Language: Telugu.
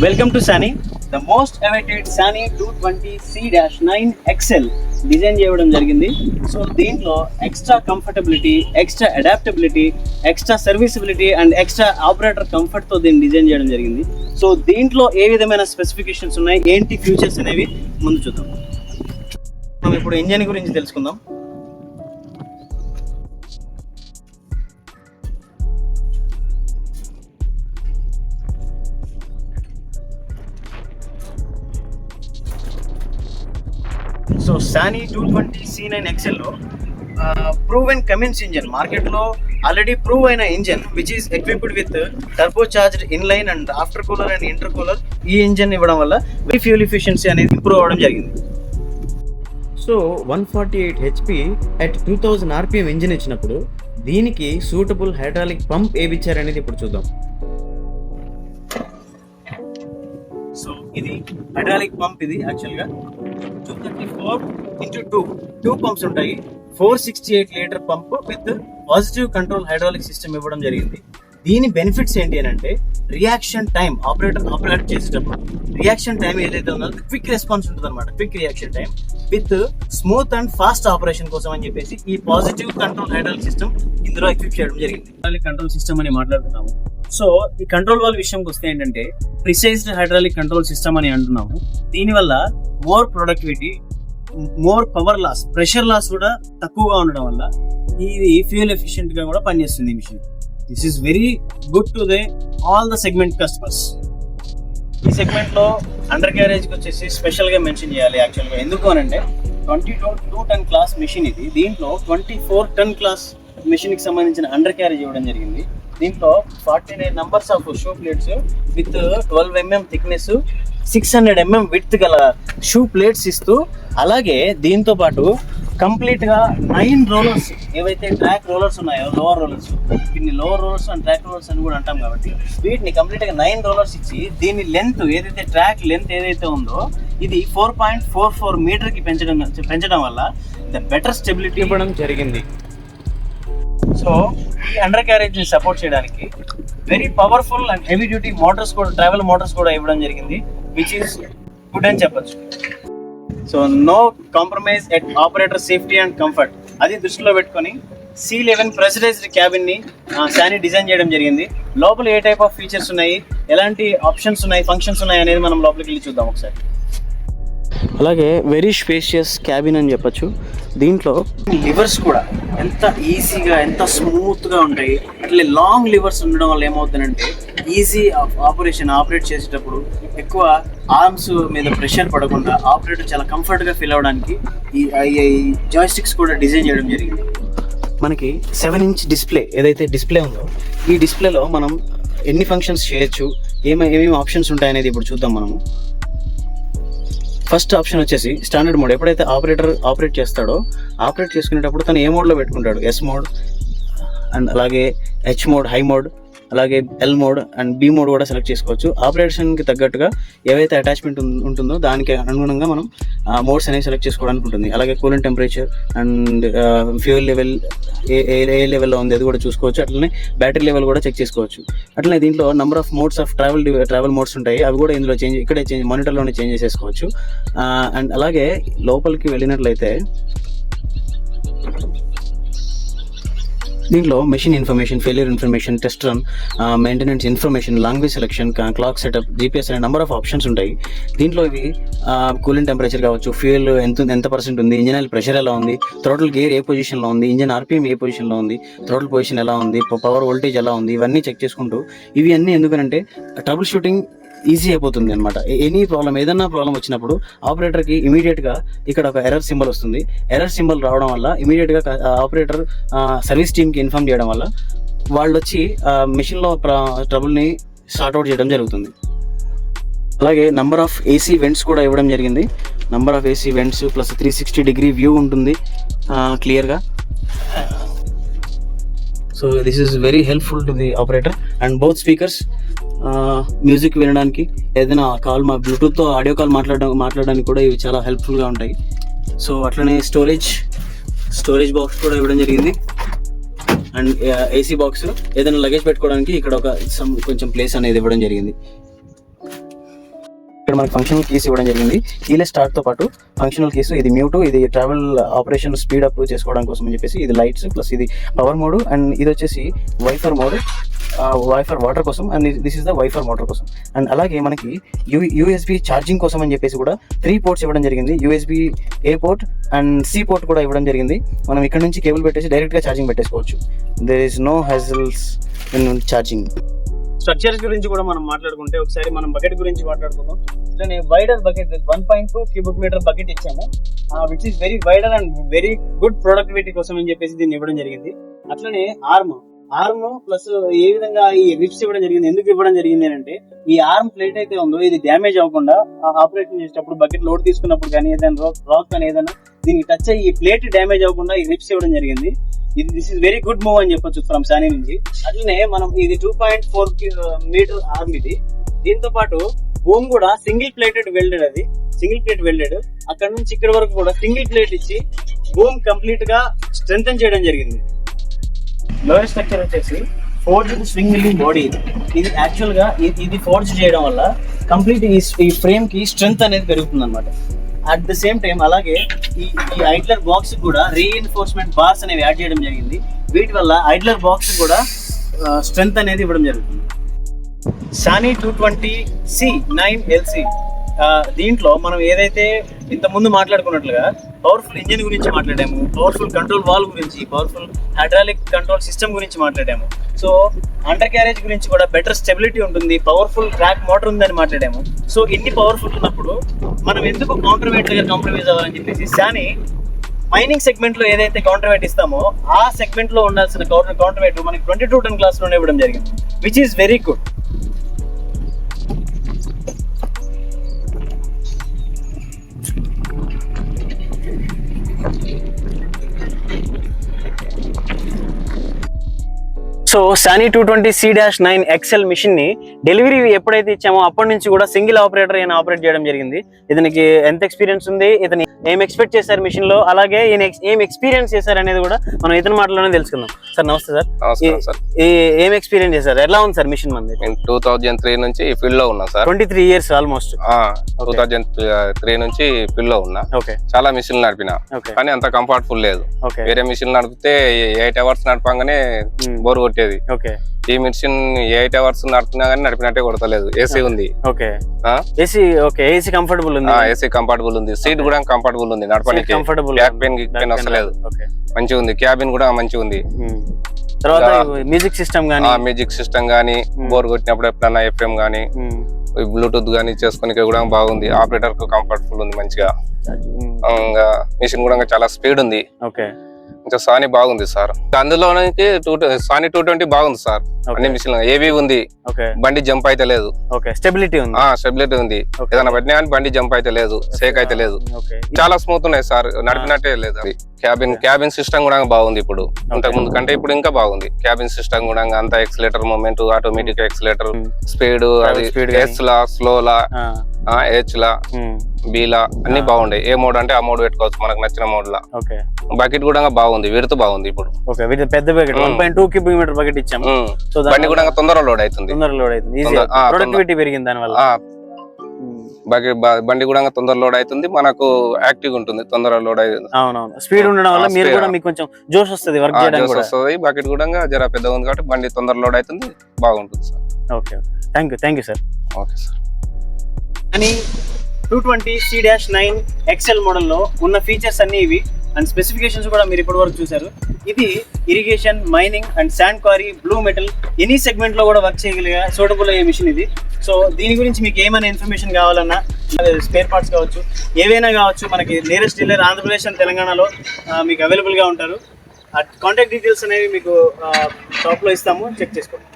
Welcome to Sany, the most awaited Sany 220C-9 XL design చేయడం జరిగింది. సో దీంట్లో extra comfortability, extra adaptability, extra serviceability and extra operator కంఫర్ట్తో దీన్ని డిజైన్ చేయడం జరిగింది. సో దీంట్లో ఏ విధమైన స్పెసిఫికేషన్స్ ఉన్నాయి, ఏంటి ఫ్యూచర్స్ అనేవి ముందు చూద్దాం. మనం ఇప్పుడు ఇంజన్ గురించి తెలుసుకుందాం. సో Sany 220C9 XL లో ప్రూవెన్ కమిన్స్ ఇంజన్, మార్కెట్లో ఆల్రెడీ ప్రూవ్ అయిన engine which is equipped with turbo charged inline and after cooler and inter cooler. ఈ ఇంజన్ ఇవ్వడం వల్ల ఫ్యూయల్ ఎఫిషియన్సీ అనేది ఇంప్రూవ్ అవ్వడం జరిగింది. So 148 HP at 2000 RPM engine ఇచ్చినప్పుడు దీనికి సూటబుల్ హైడ్రాలిక్ పంప్ ఏమిచ్చారనేది ఇప్పుడు చూద్దాం. సో ఇది హైడ్రాలిక్ పంప్. ఇది యాక్చువల్గా 234x2 పంప్స్ ఉంటాయి. 468 litre pump with positive control hydraulic system ఇవ్వడం జరిగింది. దీని బెనిఫిట్స్ ఏంటి అని అంటే రియాక్షన్ టైం, ఆపరేట్ చేసేటప్పుడు రియాక్షన్ టైం ఏదైతే ఉందో క్విక్ రెస్పాన్స్ ఉంటుంది అనమాట. Quick reaction time with smooth and fast operation కోసం అని చెప్పేసి ఈ పాజిటివ్ కంట్రోల్ హైడ్రాలిక్ సిస్టమ్ ఇందులో ఎక్విప్ చేయడం జరిగింది. హైడ్రాలిక్ కంట్రోల్ సిస్టమ్ అని మాట్లాడుతున్నాము. సో ఈ కంట్రోల్ వాల్వ్ విషయంకి వస్తే ఏంటంటే ప్రిసైజ్డ్ హైడ్రాలిక్ కంట్రోల్ సిస్టమ్ అని అంటున్నాము. దీనివల్ల more productivity, more power loss, pressure loss కూడా తక్కువగా ఉండడం వల్ల ఇది ఫ్యూయల్ ఎఫిషియెంట్ గా కూడా పనిచేస్తుంది ఈ machine. This is very good to all the segment customers. ఈ సెగ్మెంట్ లో అండర్ క్యారేజ్ కి వచ్చేసి స్పెషల్ గా మెన్షన్ చేయాలి యాక్చువల్గా. ఎందుకు అని అంటే 22 టన్ క్లాస్ మిషన్ ఇది. దీంట్లో 24 టన్ క్లాస్ మిషన్ కి సంబంధించిన అండర్ క్యారేజ్ ఇవ్వడం జరిగింది. దీంట్లో 49 numbers of shoe plates with 12 mm thickness, 600 mm width గల షూ ప్లేట్స్ ఇస్తూ, అలాగే దీంతో పాటు కంప్లీట్ గా 9 రోలర్స్, ఏవైతే ట్రాక్ రోలర్స్ ఉన్నాయో లోవర్ రోలర్స్, దీన్ని lower rollers and track rollers అని కూడా అంటాం కాబట్టి వీటిని కంప్లీట్ గా 9 రోలర్స్ ఇచ్చి దీని లెంత్ ఏదైతే ట్రాక్ లెంత్ ఏదైతే ఉందో ఇది 4.44 మీటర్ కి పెంచడం వల్ల ద బెటర్ స్టెబిలిటీ ఇవ్వడం జరిగింది. సో ఈ అండర్ క్యారేజ్ ని సపోర్ట్ చేయడానికి very powerful and heavy duty motors కూడా, ట్రావెల్ మోటార్స్ కూడా ఇవ్వడం జరిగింది, విచ్ ఈస్ గుడ్ అని చెప్పొచ్చు. So no compromise at operator safety and comfort, అది దృష్టిలో పెట్టుకొని C11 ప్రెషరైజ్డ్ క్యాబిన్ ని Sany డిజైన్ చేయడం జరిగింది. లోపల ఏ టైప్ ఆఫ్ ఫీచర్స్ ఉన్నాయి, ఎలాంటి ఆప్షన్స్ ఉన్నాయి, ఫంక్షన్స్ ఉన్నాయి అనేది మనం లోపలికి వెళ్ళి చూద్దాం ఒకసారి. అలాగే వెరీ స్పేషియస్ క్యాబిన్ అని చెప్పొచ్చు. దీంట్లో లివర్స్ కూడా ఎంత ఈజీగా, ఎంత స్మూత్గా ఉంటాయి. అట్లే లాంగ్ లివర్స్ ఉండడం వల్ల ఏమవుతుందంటే ఈజీ ఆపరేట్ చేసేటప్పుడు ఎక్కువ ఆర్మ్స్ మీద ప్రెషర్ పడకుండా ఆపరేటర్ చాలా కంఫర్ట్గా ఫీల్ అవ్వడానికి ఈ జాయ్స్టిక్స్ కూడా డిజైన్ చేయడం జరిగింది. మనకి 7-inch డిస్ప్లే ఏదైతే డిస్ప్లే ఉందో ఈ డిస్ప్లేలో మనం ఎన్ని ఫంక్షన్స్ చేయొచ్చు, ఏమేమి ఆప్షన్స్ ఉంటాయనేది ఇప్పుడు చూద్దాం మనము. ఫస్ట్ ఆప్షన్ వచ్చేసి స్టాండర్డ్ మోడ్. ఎప్పుడైతే ఆపరేట్ చేస్తాడో, ఆపరేట్ చేసుకునేటప్పుడు తను ఏ మోడ్లో పెట్టుకుంటాడు, ఎస్ మోడ్ అండ్ అలాగే హెచ్ మోడ్, హై మోడ్, అలాగే L mode and B mode కూడా సెలెక్ట్ చేసుకోవచ్చు. ఆపరేషన్కి తగ్గట్టుగా ఏవైతే అటాచ్మెంట్ ఉంటుందో దానికి అనుగుణంగా మనం మోడ్స్ అనేవి సెలెక్ట్ చేసుకోవడానికి ఉంటుంది. అలాగే cooling temperature and fuel level ఏ లెవెల్లో ఉంది అది కూడా చూసుకోవచ్చు. అట్లనే బ్యాటరీ లెవెల్ కూడా చెక్ చేసుకోవచ్చు. అట్లనే దీంట్లో number of modes of travel modes ఉంటాయి, అవి కూడా ఇందులో ఇక్కడే మానిటర్లోనే చేంజ్ చేసేసుకోవచ్చు. అండ్ అలాగే లోపలికి వెళ్ళినట్లయితే దీంట్లో machine information, failure information, test run, maintenance information, language selection, clock setup, GPS అనే నెంబర్ ఆఫ్ ఆప్షన్స్ ఉంటాయి. దీంట్లో ఇవి కూలింగ్ టెంపరేచర్ కావచ్చు, ఫ్యూయల్ ఎంత పర్సెంట్ ఉంది, ఇంజిన్ ఆయిల్ ప్రెషర్ ఎలా ఉంది, థ్రోటల్ గేర్ ఏ పొజిషన్లో ఉంది, ఇంజిన్ RPM ఏ పొజిషన్లో ఉంది, థ్రోటల్ పొజిషన్ ఎలా ఉంది, పవర్ వోల్టేజ్ ఎలా ఉంది, ఇవన్నీ చెక్ చేసుకుంటూ, ఇవి అన్నీ ఎందుకంటే ట్రబుల్ షూటింగ్ ఈజీ అయిపోతుంది అనమాట. ఎనీ ప్రాబ్లం, ఏదన్నా ప్రాబ్లం వచ్చినప్పుడు ఆపరేటర్కి ఇమీడియట్గా ఇక్కడ ఒక ఎర్రర్ సింబల్ వస్తుంది. ఎర్రర్ సింబల్ రావడం వల్ల ఇమీడియట్గా ఆపరేటర్ సర్వీస్ టీమ్కి ఇన్ఫార్మ్ చేయడం వల్ల వాళ్ళు వచ్చి మెషిన్లో ట్రబుల్ని సార్ట్అవుట్ చేయడం జరుగుతుంది. అలాగే నంబర్ ఆఫ్ AC వెంట్స్ కూడా ఇవ్వడం జరిగింది. Number of AC vents plus 360 view ఉంటుంది క్లియర్గా. So this is very helpful to the operator. And both speakers music వినడానికి, ఏదైనా కాల్ బ్లూటూత్తో ఆడియో కాల్ మాట్లాడడానికి కూడా ఇవి చాలా హెల్ప్ఫుల్గా ఉంటాయి. సో అట్లనే స్టోరేజ్ బాక్స్ కూడా ఇవ్వడం జరిగింది. అండ్ AC బాక్స్, ఏదైనా లగేజ్ పెట్టుకోవడానికి ఇక్కడ కొంచెం ప్లేస్ అనేది ఇవ్వడం జరిగింది. ఇక్కడ మనకి ఫంక్షనల్ కీస్ ఇవ్వడం జరిగింది. కీలెస్ స్టార్ట్ తో పాటు ఫంక్షనల్ కీస్, ఇది మ్యూట్, ఇది ట్రావెల్ ఆపరేషన్ స్పీడ్ అప్ చేసుకోవడం కోసం అని చెప్పేసి, ఇది లైట్స్ ప్లస్ ఇది పవర్ మోడ్, అండ్ ఇది వచ్చేసి వైఫర్ మోడ్, వైఫర్ వాటర్ కోసం, and this is the వైఫర్ motor కోసం. అండ్ అలాగే మనకి యూఎస్బి ఛార్జింగ్ కోసం అని చెప్పేసి కూడా 3 పోర్ట్స్ ఇవ్వడం జరిగింది. USB A port and C port కూడా ఇవ్వడం జరిగింది. మనం ఇక్కడ నుంచి కేబుల్ పెట్టేసి డైరెక్ట్ గా ఛార్జింగ్ పెట్టేసుకోవచ్చు. There is no hassles in charging. Structures గురించి కూడా మనం మాట్లాడుకుంటే ఒకసారి మనం బకెట్ గురించి మాట్లాడుకుందాం. ఇట్లనే wider bucket 1.2 cubic metre bucket ఇచ్చాము, which is very wider and very good productivity కోసం అని చెప్పేసి దీన్ని ఇవ్వడం జరిగింది. అట్లనే ఆర్మ్ ప్లస్ ఏ విధంగా ఈ రిప్స్ ఇవ్వడం జరిగింది, ఎందుకు ఇవ్వడం జరిగింది అంటే ఈ ఆర్మ్ ప్లేట్ అయితే ఉందో ఇది డ్యామేజ్ అవ్వకుండా ఆపరేషన్ చేసేటప్పుడు బకెట్ లోడ్ తీసుకున్నప్పుడు కానీ ఏదైనా రాక్ కానీ ఏదైనా దీనికి టచ్ అయ్యి ఈ ప్లేట్ డ్యామేజ్ అవ్వకుండా ఈ రిప్స్ ఇవ్వడం జరిగింది. This is very good move అని చెప్పొచ్చు ఫ్రమ్ సానీ నుంచి. అట్లనే మనం ఇది 2.4 మీటర్ ఆర్మ్ ఇది. దీంతో పాటు బూమ్ కూడా సింగిల్ ప్లేటెడ్ వెల్డెడ్, అది సింగిల్ ప్లేట్ వెల్డెడ్. అక్కడ నుంచి ఇక్కడ వరకు కూడా సింగిల్ ప్లేట్ ఇచ్చి బూమ్ కంప్లీట్ గా స్ట్రెంథెన్ చేయడం జరిగింది. లోయర్ స్ట్రక్చర్ వచ్చేసి ఫోర్జ్డ్ స్వింగ్ మిల్లింగ్ బాడీ. ఇది యాక్చువల్ గా ఇది ఫోర్జ్ చేయడం వల్ల కంప్లీట్ ఈ ఫ్రేమ్ కి స్ట్రెంత్ అనేది పెరుగుతుంది అనమాట. అట్ ద సేమ్ టైం అలాగే ఈ ఐడ్లర్ బాక్స్ కూడా రీఇన్ఫోర్స్మెంట్ బార్స్ అనేవి యాడ్ చేయడం జరిగింది. వీటి వల్ల ఐడ్లర్ బాక్స్ కూడా స్ట్రెంత్ అనేది ఇవ్వడం జరుగుతుంది. సానీ 220C9LC దీంట్లో మనం ఏదైతే ఇంత ముందు మాట్లాడుకున్నట్లుగా పవర్ఫుల్ ఇంజిన్ గురించి మాట్లాడాము, పవర్ఫుల్ కంట్రోల్ వాల్వ్ గురించి, పవర్ఫుల్ హైడ్రాలిక్ కంట్రోల్ సిస్టమ్ గురించి మాట్లాడాము. సో అండర్ క్యారేజ్ గురించి కూడా బెటర్ స్టెబిలిటీ ఉంటుంది, పవర్ఫుల్ ట్రాక్ మోటార్ ఉందని మాట్లాడాము. సో ఇన్ని పవర్ఫుల్ ఉన్నప్పుడు మనం ఎందుకు కౌంటర్ వెయిట్ దగ్గర కాంప్రమైజ్ అవ్వాలని చెప్పేసి సానీ మైనింగ్ సెగ్మెంట్ లో ఏదైతే కౌంటర్ వెయిట్ ఇస్తామో ఆ సెగ్మెంట్ లో ఉండాల్సిన కౌంటర్ వెయిట్ మనకి 22 టన్ క్లాస్ లోనే ఇవ్వడం జరిగింది, which is very good. So Sany 220C-9XL machine ని డెలివరీ ఎప్పుడైతే ఇచ్చామో అప్పటి నుంచి కూడా సింగిల్ ఆపరేటర్ అయినా ఆపరేట్ చేయడం జరిగింది. ఇతనికి ఎంత ఎక్స్పీరియన్స్ ఉంది, ఇతని ఏం ఎక్స్పెక్ట్ చేశారు మిషన్ లో, అలాగే ఏం ఎక్స్పీరియన్స్ చేశారు అనేది కూడా మనం ఇతని మాటలోనే తెలుసుకుందాం. సార్ నమస్తే సార్. ఏం ఎక్స్పీరియన్స్ చేశారు, ఎలా ఉంది సార్ మిషన్ మంది? 2003 నుంచి ఫీల్డ్ లో ఉన్నా సార్. 23 years almost. 2003 నుంచి ఫీల్డ్ లో ఉన్నా. ఓకే. చాలా మిషన్లు నడిపినా కానీ అంత కంఫర్టబుల్ లేదు. వేరే మిషన్ నడిపితే 8 hours నడపంగానే బోర్ కొట్టేది. ఓకే. ఈ మిషన్ 8 hours నడుపుతున్నా కానీ నడిపినట్టే కొడతలేదు. ఏసీ ఉంది. Okay. AC. Okay. AC comfortable ఉంది. ఏసీ కంఫర్టబుల్ ఉంది. సీట్ కూడా కంఫర్టబుల్ ఉంది, నడపడానికి బ్యాక్ పెయిన్ వస్తలేదు. మంచిగా ఉంది. క్యాబిన్ కూడా మంచిగా ఉంది. తర్వాత మ్యూజిక్ సిస్టమ్ గానీ బోర్ కొట్టినప్పుడు ఎప్పుడన్నా FM గానీ బ్లూటూత్ గానీ చేసుకునే కూడా బాగుంది. ఆపరేటర్ కు కంఫర్టబుల్ ఉంది మంచిగా. మిషన్ కూడా చాలా స్పీడ్ ఉంది. ఓకే. ఇంకా సానీ బాగుంది సార్. అందులోనికి సానీ 220 బాగుంది సార్. అన్ని మిషన్ ఏవి ఉంది. బండి జంప్ అయితే లేదు. స్టెబిలిటీ ఉంది. స్టెబిలిటీ ఉంది. ఏదైనా పట్టినా కానీ బండి జంప్ అయితే లేదు, షేక్ అయితే లేదు. చాలా స్మూత్ ఉన్నాయి సార్, నడిపినట్టే లేదు. అది క్యాబిన్ సిస్టమ్ కూడా బాగుంది. ఇప్పుడు ఇంతకు ముందు కంటే ఇప్పుడు ఇంకా బాగుంది. క్యాబిన్ సిస్టమ్ కూడా అంత accelerator movement, automatic accelerator, speed, అది ఎస్ లా, స్లో లా, హెచ్ లా, బి లా అన్ని బాగుండే. ఏ మోడ్ అంటే ఆ మోడ్ పెట్టుకోవచ్చు మనకు నచ్చిన మోడ్ లా. బకెట్ కూడా బాగుంది, విడుతూ బాగుంది. ఇప్పుడు పెద్ద బకెట్ 1.2 క్యూబిక్ మీటర్ బకెట్ ఇచ్చాము. బండి కూడా తొందరగా లోడ్ అవుతుంది. ప్రొడక్టివిటీ పెరిగింది దాని వల్ల. బండి కూడా తొందర లోడ్ అవుతుంది, మనకు యాక్టివ్ ఉంటుంది, తొందరగా లోడ్ అవుతుంది. అవునవును. స్పీడ్ ఉండడం వల్ల మీరు కూడా మీకు కొంచెం జోష్ వస్తుంది, వర్క్ చేయడానికి కూడా వస్తుంది. బకెట్ కూడా జర పెద్దగా ఉంది కాబట్టి బండి తొందర లోడ్ అవుతుంది, బాగుంటుంది sir. Okay. Thank you sir. Okay sir. అని 220C-9XL మోడల్లో ఉన్న ఫీచర్స్ అన్ని ఇవి, అండ్ స్పెసిఫికేషన్స్ కూడా మీరు ఇప్పటి వరకు చూసారు. ఇది irrigation, mining and sand quarry, blue metal any segment లో కూడా వర్క్ చేయగలిగే సూటబుల్ అయ్యే మిషన్ ఇది. సో దీని గురించి మీకు ఏమైనా ఇన్ఫర్మేషన్ కావాలన్నా, స్పేర్ పార్ట్స్ కావచ్చు, ఏవైనా కావచ్చు, మనకి నియరెస్ట్ డీలర్ ఆంధ్రప్రదేశ్ అండ్ తెలంగాణలో మీకు అవైలబుల్గా ఉంటారు. కాంటాక్ట్ డీటెయిల్స్ అనేవి మీకు షాప్లో ఇస్తాము, చెక్ చేసుకోండి.